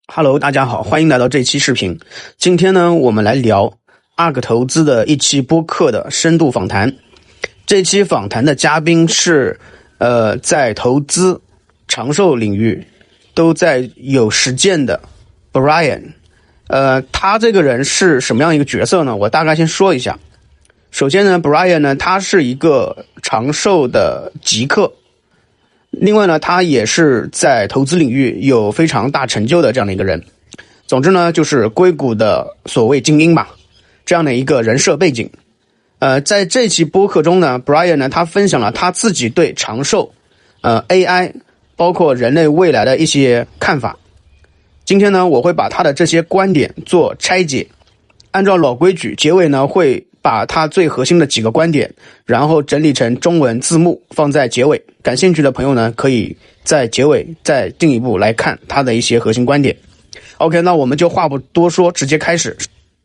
Hello， 大家好，欢迎来到这期视频。今天呢，我们来聊 ARK 投资的一期播客的深度访谈。这期访谈的嘉宾是在投资长寿领域都在有实践的 Bryan。他这个人是什么样一个角色呢？我大概先说一下。首先呢 ，Bryan 呢，他是一个长寿的极客。另外呢，他也是在投资领域有非常大成就的这样的一个人。总之呢，就是硅谷的所谓精英吧，这样的一个人设背景。在这期播客中呢 ，Bryan 呢，他分享了他自己对长寿、AI， 包括人类未来的一些看法。今天呢，我会把他的这些观点做拆解，按照老规矩，结尾呢会把他最核心的几个观点，然后整理成中文字幕放在结尾。感兴趣的朋友呢，可以在结尾再进一步来看他的一些核心观点。OK， 那我们就话不多说，直接开始。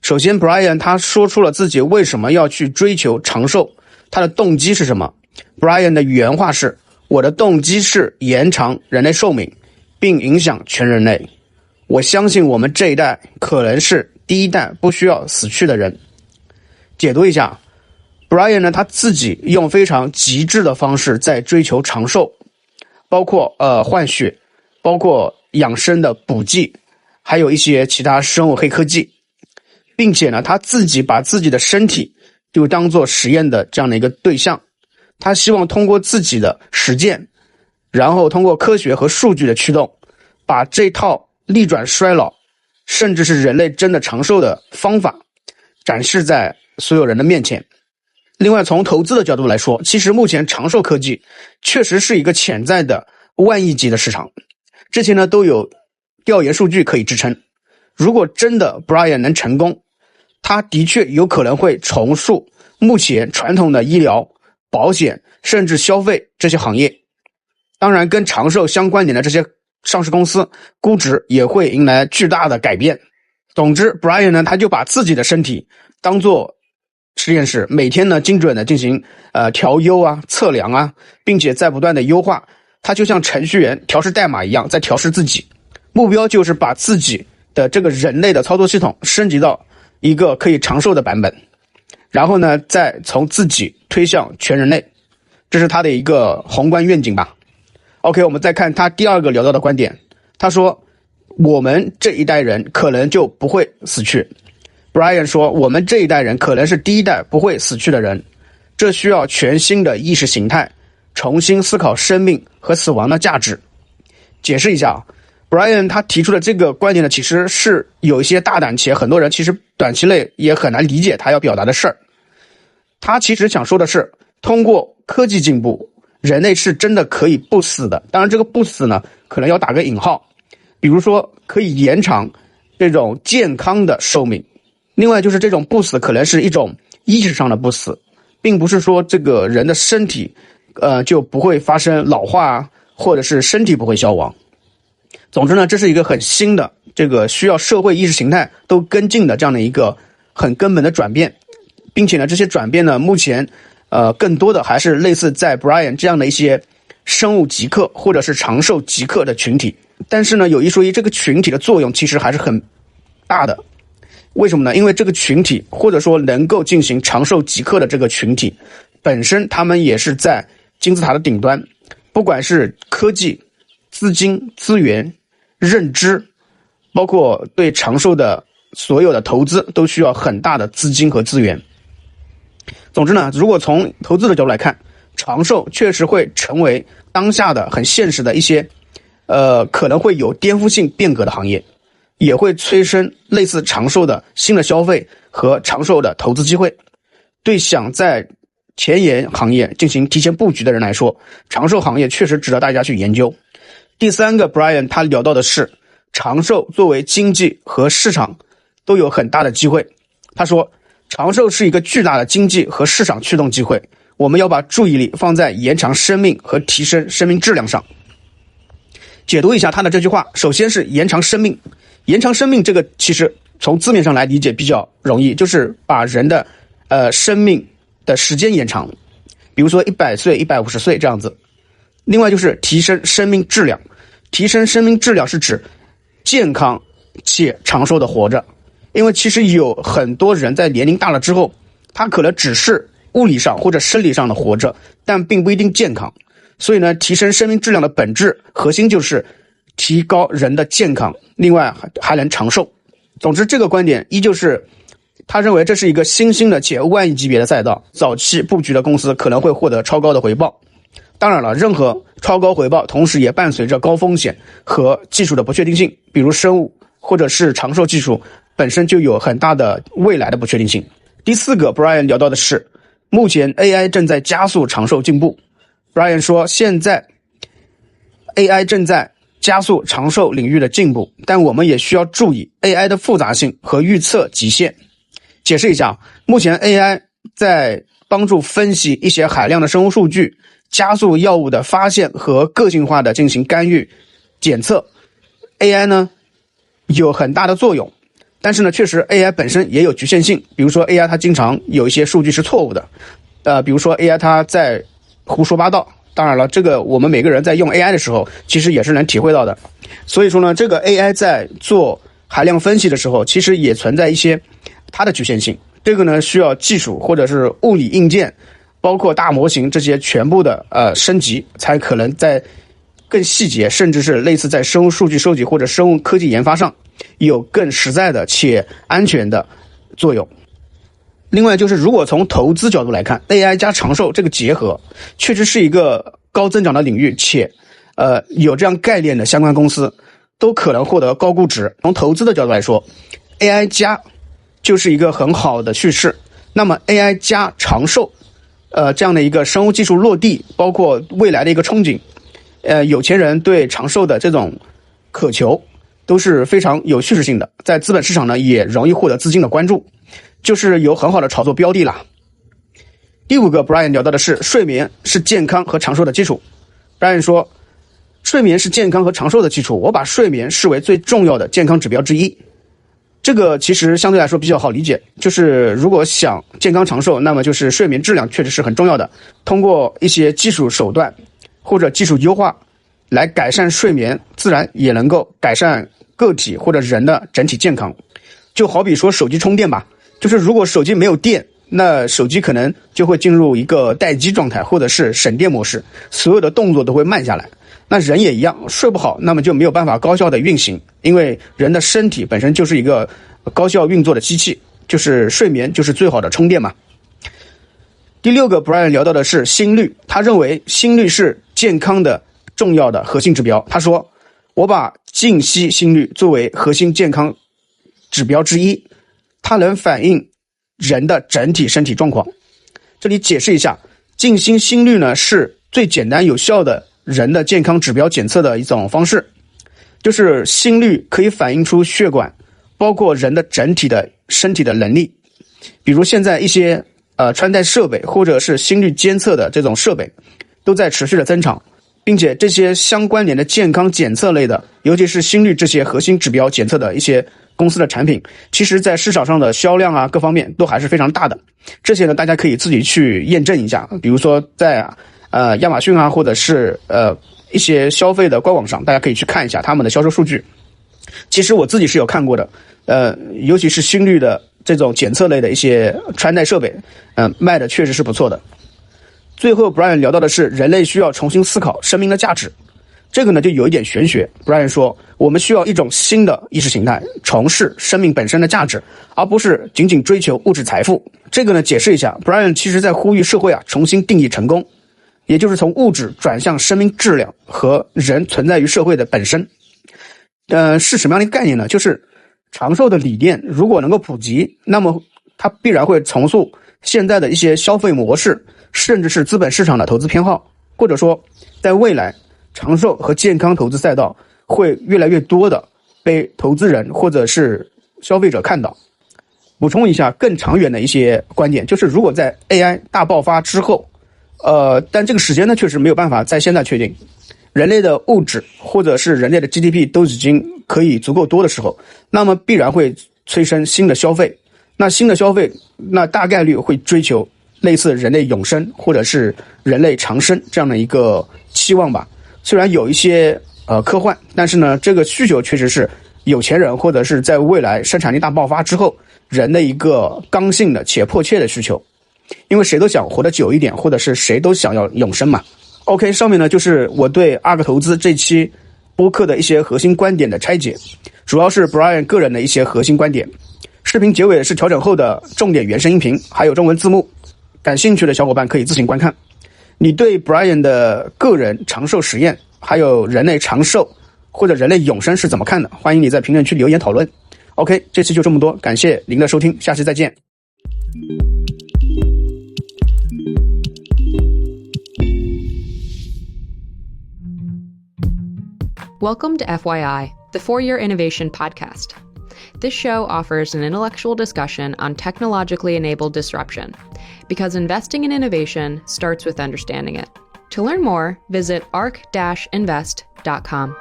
首先 Bryan 他说出了自己为什么要去追求长寿，他的动机是什么。 Bryan 的原话是：我的动机是延长人类寿命，并影响全人类。我相信我们这一代可能是第一代不需要死去的人。解读一下 Bryan 呢，他自己用非常极致的方式在追求长寿，包括换血，包括养生的补剂，还有一些其他生物黑科技，并且呢，他自己把自己的身体就当做实验的这样的一个对象。他希望通过自己的实践，然后通过科学和数据的驱动，把这套逆转衰老，甚至是人类真的长寿的方法展示在所有人的面前。另外，从投资的角度来说，其实目前长寿科技确实是一个潜在的万亿级的市场，之前呢都有调研数据可以支撑。如果真的 Bryan 能成功，他的确有可能会重塑目前传统的医疗、保险甚至消费这些行业。当然，跟长寿相关联的这些上市公司估值也会迎来巨大的改变。总之 Bryan 呢，他就把自己的身体当作实验室，每天呢精准的进行调优啊、测量啊，并且在不断的优化。他就像程序员调试代码一样，在调试自己。目标就是把自己的这个人类的操作系统升级到一个可以长寿的版本，然后呢再从自己推向全人类。这是他的一个宏观愿景吧。OK， 我们再看他第二个聊到的观点。他说我们这一代人可能就不会死去。Bryan 说我们这一代人可能是第一代不会死去的人，这需要全新的意识形态，重新思考生命和死亡的价值。解释一下Bryan 他提出的这个观点呢，其实是有一些大胆，且很多人其实短期内也很难理解他要表达的事儿。他其实想说的是，通过科技进步，人类是真的可以不死的。当然这个不死呢，可能要打个引号，比如说可以延长这种健康的寿命。另外就是这种不死可能是一种意识上的不死，并不是说这个人的身体就不会发生老化，或者是身体不会消亡。总之呢，这是一个很新的，这个需要社会意识形态都跟进的这样的一个很根本的转变，并且呢，这些转变呢，目前更多的还是类似在 Bryan 这样的一些生物极客或者是长寿极客的群体。但是呢，有一说一，这个群体的作用其实还是很大的。为什么呢？因为这个群体或者说能够进行长寿极客的这个群体本身，他们也是在金字塔的顶端，不管是科技、资金、资源、认知，包括对长寿的所有的投资都需要很大的资金和资源。总之呢，如果从投资的角度来看，长寿确实会成为当下的很现实的一些可能会有颠覆性变革的行业，也会催生类似长寿的新的消费和长寿的投资机会。对想在前沿行业进行提前布局的人来说，长寿行业确实值得大家去研究。第三个 Bryan 他聊到的是长寿作为经济和市场都有很大的机会。他说长寿是一个巨大的经济和市场驱动机会，我们要把注意力放在延长生命和提升生命质量上。解读一下他的这句话，首先是延长生命。延长生命这个其实从字面上来理解比较容易，就是把人的生命的时间延长，比如说100岁、150岁这样子。另外就是提升生命质量，提升生命质量是指健康且长寿的活着。因为其实有很多人在年龄大了之后，他可能只是物理上或者生理上的活着，但并不一定健康。所以呢，提升生命质量的本质核心就是提高人的健康，另外还能长寿。总之，这个观点依旧是他认为这是一个新兴的且万亿级别的赛道，早期布局的公司可能会获得超高的回报。当然了，任何超高回报同时也伴随着高风险和技术的不确定性，比如生物或者是长寿技术本身就有很大的未来的不确定性。第四个 Bryan 聊到的是，目前 AI 正在加速长寿进步。Bryan 说，现在 AI 正在加速长寿领域的进步，但我们也需要注意 AI 的复杂性和预测极限。解释一下，目前 AI 在帮助分析一些海量的生物数据，加速药物的发现和个性化的进行干预检测。AI 呢有很大的作用，但是呢确实 AI 本身也有局限性，比如说 AI 它经常有一些数据是错误的，比如说 AI 它在胡说八道。当然了，这个我们每个人在用 AI 的时候其实也是能体会到的。所以说呢，这个 AI 在做海量分析的时候其实也存在一些它的局限性，这个呢需要技术或者是物理硬件包括大模型这些全部的升级，才可能在更细节甚至是类似在生物数据收集或者生物科技研发上有更实在的且安全的作用。另外就是如果从投资角度来看， AI 加长寿这个结合确实是一个高增长的领域，且有这样概念的相关公司都可能获得高估值。从投资的角度来说， AI 加就是一个很好的趋势。那么 AI 加长寿这样的一个生物技术落地，包括未来的一个憧憬，有钱人对长寿的这种渴求都是非常有叙事性的，在资本市场呢也容易获得资金的关注，就是有很好的炒作标的啦。第五个 Bryan 聊到的是，睡眠是健康和长寿的基础。Bryan 说，睡眠是健康和长寿的基础，我把睡眠视为最重要的健康指标之一。这个其实相对来说比较好理解，就是如果想健康长寿，那么就是睡眠质量确实是很重要的，通过一些技术手段或者技术优化来改善睡眠，自然也能够改善个体或者人的整体健康。就好比说手机充电吧，就是如果手机没有电，那手机可能就会进入一个待机状态或者是省电模式，所有的动作都会慢下来。那人也一样，睡不好那么就没有办法高效的运行，因为人的身体本身就是一个高效运作的机器，就是睡眠就是最好的充电嘛。第六个 Bryan 聊到的是心率，他认为心率是健康的重要的核心指标。他说，我把静息心率作为核心健康指标之一，它能反映人的整体身体状况。这里解释一下，静息心率呢是最简单有效的人的健康指标检测的一种方式，就是心率可以反映出血管包括人的整体的身体的能力。比如现在一些穿戴设备或者是心率监测的这种设备都在持续的增长，并且这些相关联的健康检测类的，尤其是心率这些核心指标检测的一些公司的产品，其实在市场上的销量啊各方面都还是非常大的。这些呢大家可以自己去验证一下，比如说在亚马逊啊，或者是一些消费的官网上，大家可以去看一下他们的销售数据。其实我自己是有看过的，尤其是心率的这种检测类的一些穿戴设备，卖的确实是不错的。最后 Bryan 聊到的是人类需要重新思考生命的价值，这个呢就有一点玄学。 Bryan 说，我们需要一种新的意识形态，重视生命本身的价值，而不是仅仅追求物质财富。这个呢解释一下， Bryan 其实在呼吁社会重新定义成功，也就是从物质转向生命质量和人存在于社会的本身。是什么样的一个概念呢？就是长寿的理念如果能够普及，那么它必然会重塑现在的一些消费模式，甚至是资本市场的投资偏好，或者说在未来长寿和健康投资赛道会越来越多的被投资人或者是消费者看到。补充一下更长远的一些观点，就是如果在 AI 大爆发之后，但这个时间呢确实没有办法在现在确定，人类的物质或者是人类的 GDP 都已经可以足够多的时候，那么必然会催生新的消费。那新的消费，那大概率会追求类似人类永生或者是人类长生这样的一个期望吧。虽然有一些科幻，但是呢这个需求确实是有钱人或者是在未来生产力大爆发之后人的一个刚性的且迫切的需求，因为谁都想活得久一点，或者是谁都想要永生嘛。OK， 上面呢就是我对ARK投资这期播客的一些核心观点的拆解，主要是 Bryan 个人的一些核心观点。视频结尾是调整后的重点原声音频，还有中文字幕，感兴趣的小伙伴可以自行观看。你对 Bryan 的个人长寿实验，还有人类长寿或者人类永生是怎么看的？欢迎你在评论区留言讨论。OK， 这期就这么多，感谢您的收听，下期再见。Welcome to FYI, the Four-Year Innovation Podcast. This show offers an intellectual discussion on technologically enabled disruption, because investing in innovation starts with understanding it. To learn more, visit ARK-Invest.com.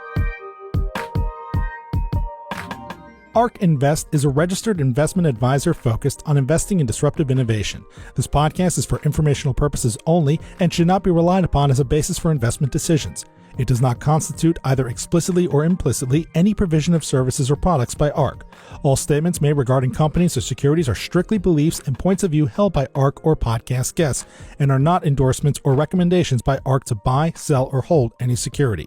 ARK Invest is a registered investment advisor focused on investing in disruptive innovation. This podcast is for informational purposes only and should not be relied upon as a basis for investment decisions. It does not constitute, either explicitly or implicitly, any provision of services or products by ARK. All statements made regarding companies or securities are strictly beliefs and points of view held by ARK or podcast guests, and are not endorsements or recommendations by ARK to buy, sell, or hold any security.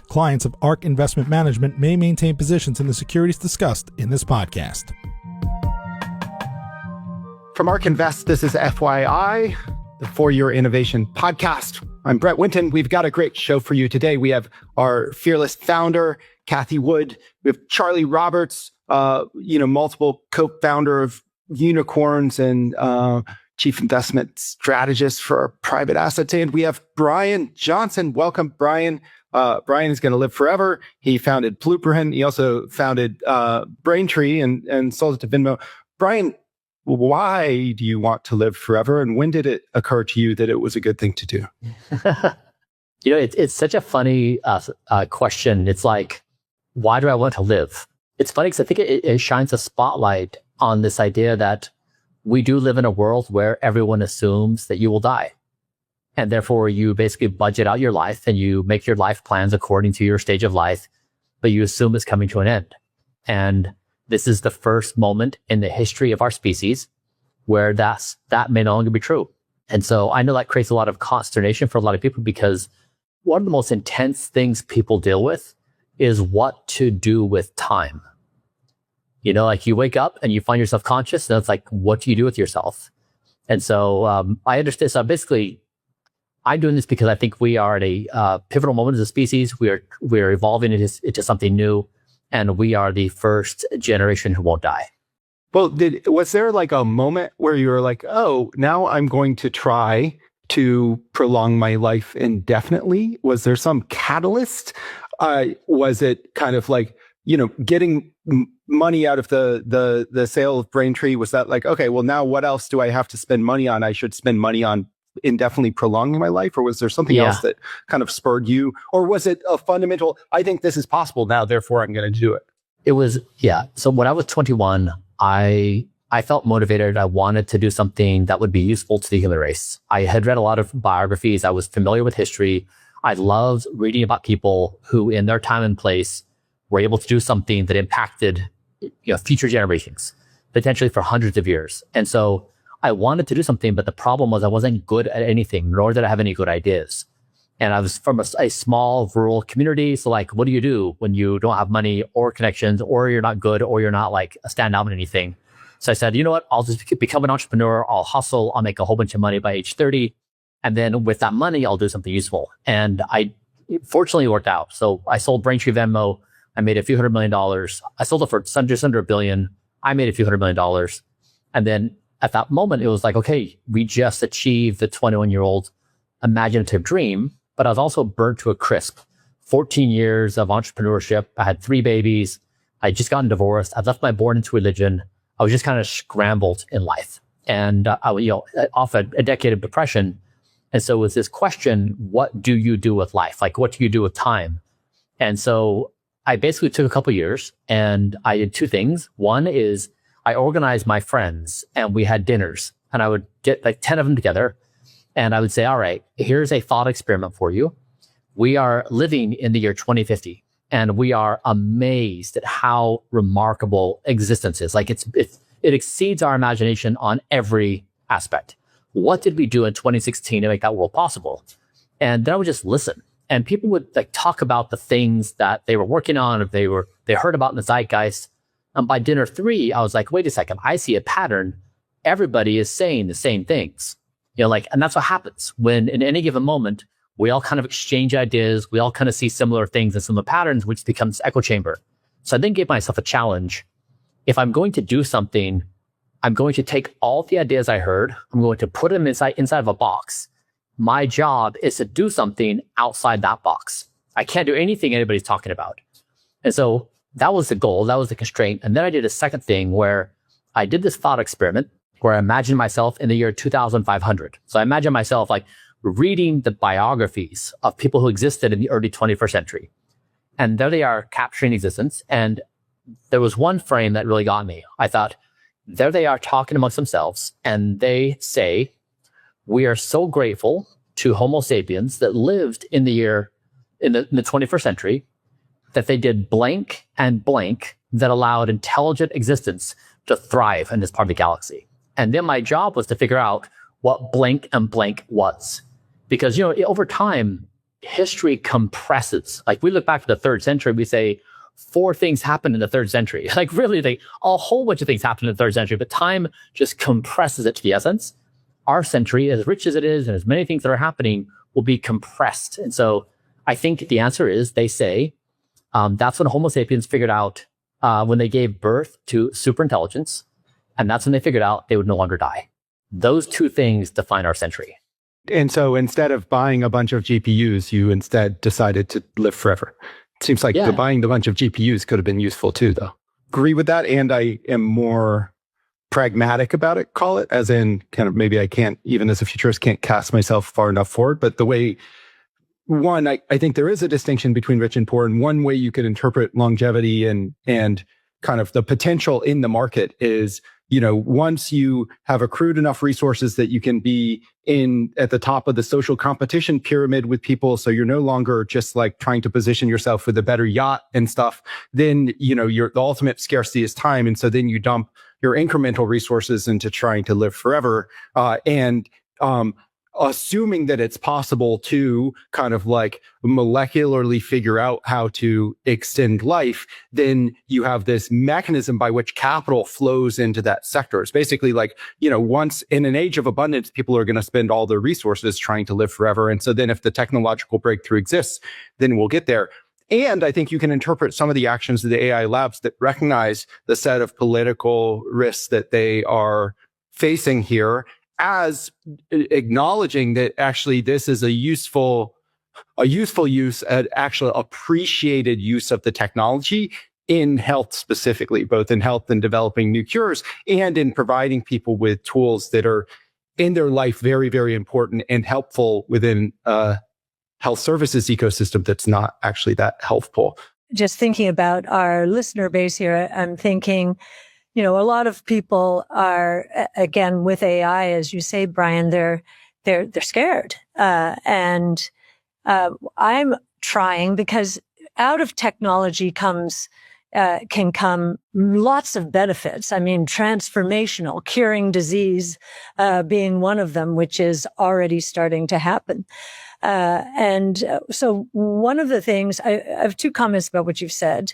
Clients of ARK Investment Management may maintain positions in the securities discussed in this podcast. From ARK Invest, this is FYI, the Four-Year Innovation Podcast. I'm Brett Winton. We've got a great show for you today. We have our fearless founder, Cathie Wood. We have Charlie Roberts, multiple co-founder of unicorns and chief investment strategist for our private assets. And we have Bryan Johnson. Welcome, Bryan. Bryan is going to live forever. He founded Blueprint. He also founded Braintree and sold it to Venmo. Bryan, why do you want to live forever? And when did it occur to you that it was a good thing to do? It's such a funny question. It's like, why do I want to live? It's funny because I think it shines a spotlight on this idea that we do live in a world where everyone assumes that you will die. And therefore, you basically budget out your life and you make your life plans according to your stage of life, but you assume it's coming to an end. And this is the first moment in the history of our species where that may no longer be true. And so I know that creates a lot of consternation for a lot of people, because one of the most intense things people deal with is what to do with time. Like you wake up and you find yourself conscious, and it's like, what do you do with yourself? And so I understand. So basically, I'm doing this because I think we are at a pivotal moment as a species. We are evolving into something new, and we are the first generation who won't die. Well, was there like a moment where you were like, oh, now I'm going to try to prolong my life indefinitely? Was there some catalyst? Was it kind of like, getting money out of the sale of Braintree? Was that like, okay, well, now what else do I have to spend money on? I should spend money on indefinitely prolonging my life? Or was there something else that kind of spurred you? Or was it a fundamental, I think this is possible now, therefore I'm going to do it? It was, So when I was 21, I felt motivated. I wanted to do something that would be useful to the human race. I had read a lot of biographies. I was familiar with history. I loved reading about people who in their time and place were able to do something that impacted future generations, potentially for hundreds of years. And so I wanted to do something, but the problem was I wasn't good at anything, nor did I have any good ideas. And I was from a small rural community. So like, what do you do when you don't have money or connections, or you're not good, or you're not like a standout in anything? So I said, you know what, I'll just become an entrepreneur. I'll hustle. I'll make a whole bunch of money by age 30. And then with that money, I'll do something useful. And fortunately, it worked out. So I sold Braintree Venmo. I made a few $100 million. I sold it for just under $1 billion. I made a few $100 million. And then at that moment, it was like, okay, we just achieved the 21-year-old imaginative dream, but I was also burnt to a crisp. 14 years of entrepreneurship. I had 3 babies. I just gotten divorced. I'd left my born into religion. I was just kind of scrambled in life. And off a decade of depression. And so it was this question, what do you do with life? Like, what do you do with time? And so I basically took a couple of years and I did 2 things. One is I organized my friends and we had dinners, and I would get like 10 of them together and I would say, all right, here's a thought experiment for you. We are living in the year 2050 And we are amazed at how remarkable existence is. Like it exceeds our imagination on every aspect. What did we do in 2016 to make that world possible? And then I would just listen. And people would like talk about the things that they were working on, or they heard about in the zeitgeist. And by dinner 3, I was like, wait a second, I see a pattern. Everybody is saying the same things. And that's what happens when in any given moment, we all kind of exchange ideas. We all kind of see similar things and similar patterns, which becomes echo chamber. So I then gave myself a challenge. If I'm going to do something, I'm going to take all the ideas I heard. I'm going to put them inside of a box. My job is to do something outside that box. I can't do anything anybody's talking about. And so that was the goal. That was the constraint. And then I did a second thing where I did this thought experiment where I imagined myself in the year 2500. So I imagine myself like reading the biographies of people who existed in the early 21st century. And there they are capturing existence. And there was one frame that really got me. I thought, there they are talking amongst themselves. And they say, we are so grateful to Homo sapiens that lived in the 21st century, that they did blank and blank that allowed intelligent existence to thrive in this part of the galaxy. And then my job was to figure out what blank and blank was. Because, over time, history compresses. Like we look back to the 3rd century, we say 4 things happened in the 3rd century. Like really, a whole bunch of things happened in the 3rd century, but time just compresses it to the essence. Our century, as rich as it is, and as many things that are happening, will be compressed. And so I think the answer is they say that's when Homo sapiens figured out when they gave birth to superintelligence. And that's when they figured out they would no longer die. Those 2 things define our century. And so instead of buying a bunch of GPUs, you instead decided to live forever. It seems like buying the bunch of GPUs could have been useful too, though. Agree with that. And I am more pragmatic about it, call it, as in kind of maybe I can't, even as a futurist, can't cast myself far enough forward. But the way, one, I think there is a distinction between rich and poor. And one way you could interpret longevity and kind of the potential in the market is, once you have accrued enough resources that you can be at the top of the social competition pyramid with people, so you're no longer just like trying to position yourself with a better yacht and stuff, then, the ultimate scarcity is time. And so then you dump your incremental resources into trying to live forever. Assuming that it's possible to kind of like molecularly figure out how to extend life, then you have this mechanism by which capital flows into that sector. It's basically like, once in an age of abundance, people are going to spend all their resources trying to live forever. And so then if the technological breakthrough exists, then we'll get there. And I think you can interpret some of the actions of the AI labs that recognize the set of political risks that they are facing here as acknowledging that actually this is a useful use, an actual appreciated use of the technology in health specifically, both in health and developing new cures and in providing people with tools that are in their life very, very important and helpful within a health services ecosystem that's not actually that helpful. Just thinking about our listener base here, I'm thinking, a lot of people are, again, with AI, as you say, Bryan, they're scared. And I'm trying, because out of technology can come lots of benefits. I mean, transformational, curing disease, being one of them, which is already starting to happen. So one of the things, I have 2 comments about what you've said.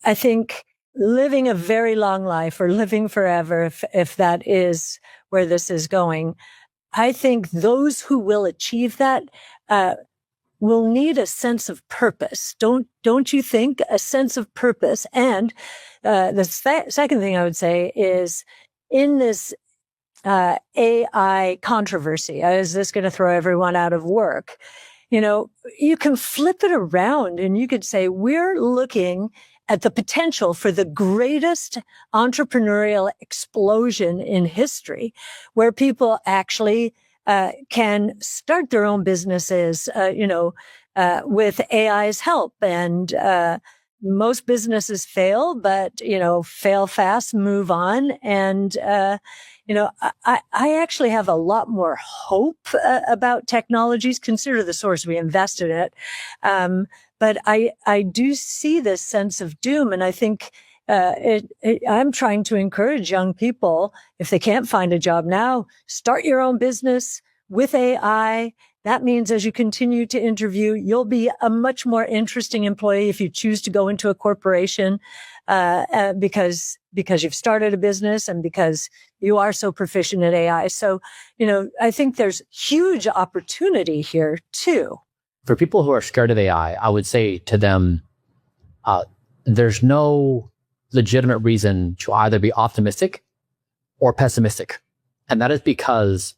I think living a very long life, or living forever, if that is where this is going, I think those who will achieve that will need a sense of purpose. Don't you think? A sense of purpose. And the second thing I would say is, in this AI controversy, is this going to throw everyone out of work? You can flip it around and you could say, we're looking at the potential for the greatest entrepreneurial explosion in history, where people actually can start their own businesses, with AI's help. And most businesses fail, but, fail fast, move on. And, I actually have a lot more hope about technologies. Consider the source we invested in it. But I do see this sense of doom. And I think I'm trying to encourage young people, if they can't find a job now, start your own business with AI. That means as you continue to interview, you'll be a much more interesting employee if you choose to go into a corporation, because you've started a business and because you are so proficient at AI. So, I think there's huge opportunity here too. For people who are scared of AI, I would say to them, there's no legitimate reason to either be optimistic or pessimistic. And that is because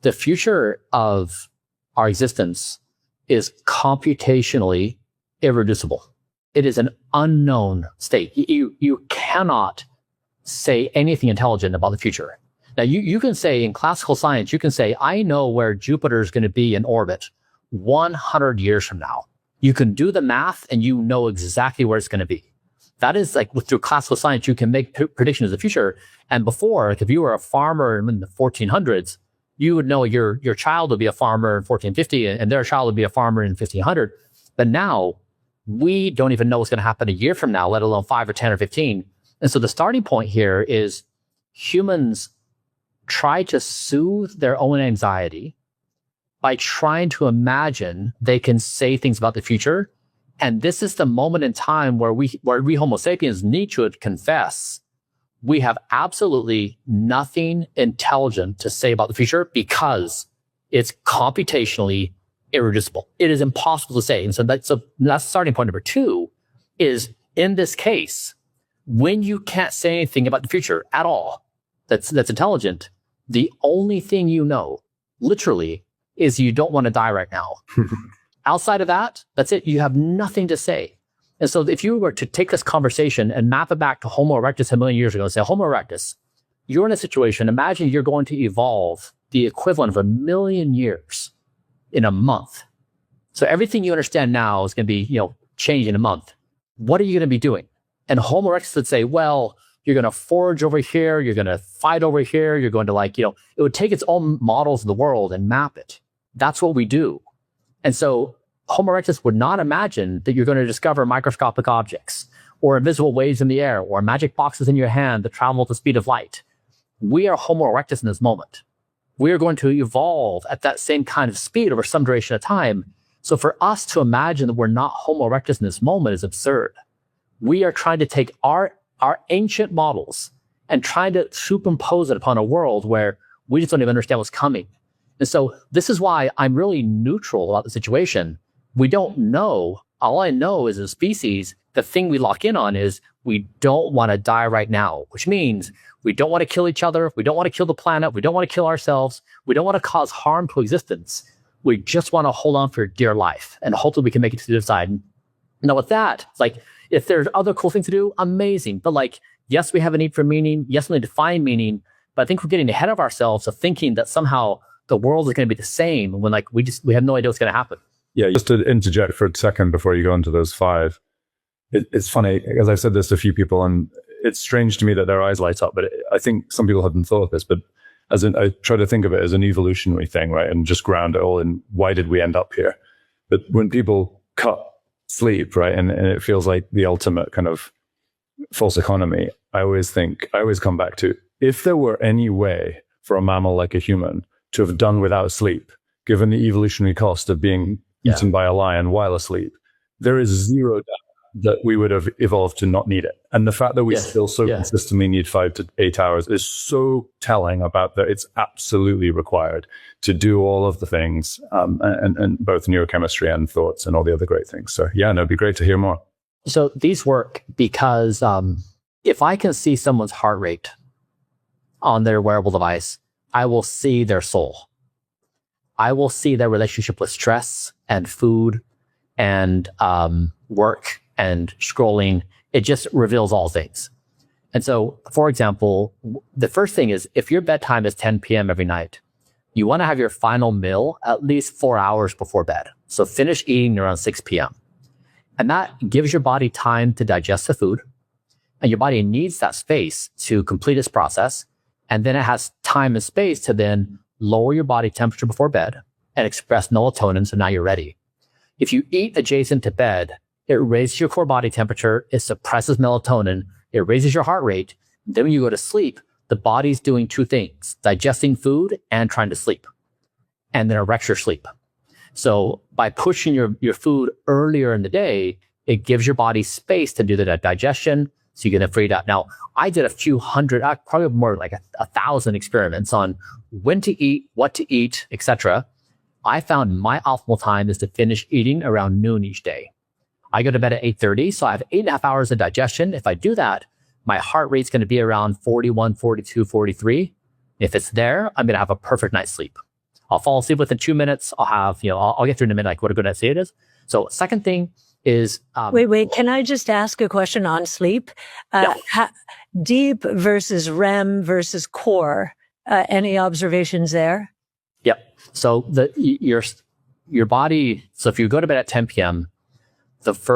the future of our existence is computationally irreducible. It is an unknown state. You cannot say anything intelligent about the future. Now, you can say in classical science, you can say, I know where Jupiter is going to be in orbit 100 years from now. You can do the math and you know exactly where it's going to be. That is like through classical science, you can make predictions of the future. And before, like if you were a farmer in the 1400s, you would know your child would be a farmer in 1450 and their child would be a farmer in 1500. But now we don't even know what's going to happen a year from now, let alone 5 or 10 or 15. And so the starting point here is humans try to soothe their own anxiety by trying to imagine they can say things about the future. And this is the moment in time where we Homo sapiens need to confess we have absolutely nothing intelligent to say about the future because it's computationally irreducible. It is impossible to say. And so that's starting point number 2 is in this case, when you can't say anything about the future at all that's intelligent, the only thing you know, literally, is you don't want to die right now. Outside of that, that's it. You have nothing to say. And so if you were to take this conversation and map it back to Homo erectus a million years ago and say, Homo erectus, you're in a situation, imagine you're going to evolve the equivalent of 1 million years in a month. So everything you understand now is going to be, changed in a month. What are you going to be doing? And Homo erectus would say, well, you're going to forage over here. You're going to fight over here. You're going to it would take its own models of the world and map it. That's what we do. And so Homo erectus would not imagine that you're going to discover microscopic objects or invisible waves in the air or magic boxes in your hand that travel at the speed of light. We are Homo erectus in this moment. We are going to evolve at that same kind of speed over some duration of time. So for us to imagine that we're not Homo erectus in this moment is absurd. We are trying to take our ancient models and trying to superimpose it upon a world where we just don't even understand what's coming. And so this is why I'm really neutral about the situation. We don't know. All I know is as a species, the thing we lock in on is we don't want to die right now, which means we don't want to kill each other. We don't want to kill the planet. We don't want to kill ourselves. We don't want to cause harm to existence. We just want to hold on for dear life and hopefully we can make it to the other side. Now with that, it's like, if there's other cool things to do, amazing. But yes, we have a need for meaning. Yes, we need to find meaning. But I think we're getting ahead of ourselves of thinking that somehow the world is going to be the same when we have no idea what's going to happen. Yeah, just to interject for a second before you go into those 5. It's funny, as I've said this to a few people, and it's strange to me that their eyes light up, but I think some people haven't thought of this, but I try to think of it as an evolutionary thing, right? And just ground it all in why did we end up here? But when people cut sleep, right, and it feels like the ultimate kind of false economy, I always come back to, if there were any way for a mammal like a human to have done without sleep, given the evolutionary cost of being eaten by a lion while asleep, there is zero doubt that we would have evolved to not need it. And the fact that we still so consistently need 5 to 8 hours is so telling about that it's absolutely required to do all of the things, and both neurochemistry and thoughts and all the other great things. So it'd be great to hear more. So these work because if I can see someone's heart rate on their wearable device, I will see their soul. I will see their relationship with stress and food and work and scrolling. It just reveals all things. And so, for example, the first thing is if your bedtime is 10 p.m. every night, you want to have your final meal at least 4 hours before bed. So finish eating around 6 p.m. And that gives your body time to digest the food. And your body needs that space to complete its process. And then it has time and space to then lower your body temperature before bed and express melatonin. So now you're ready. If you eat adjacent to bed, it raises your core body temperature, it suppresses melatonin, it raises your heart rate. Then when you go to sleep, the body's doing two things, digesting food and trying to sleep. And then it wrecks your sleep. So by pushing your food earlier in the day, it gives your body space to do the digestion, so you get it freed out. Now, I did a few hundred, probably more like 1,000 experiments on when to eat, what to eat, etc. I found my optimal time is to finish eating around noon each day. I go to bed at 8:30, so I have 8.5 hours of digestion. If I do that, my heart rate's going to be around 41, 42, 43. If it's there, I'm going to have a perfect night's sleep. I'll fall asleep within 2 minutes. I'll get through in a minute, like what a good night's sleep is. So second thing is... Wait. Can I just ask a question on sleep? Deep versus REM versus core. Any observations there? Yep. So your body, so if you go to bed at 10 p.m., the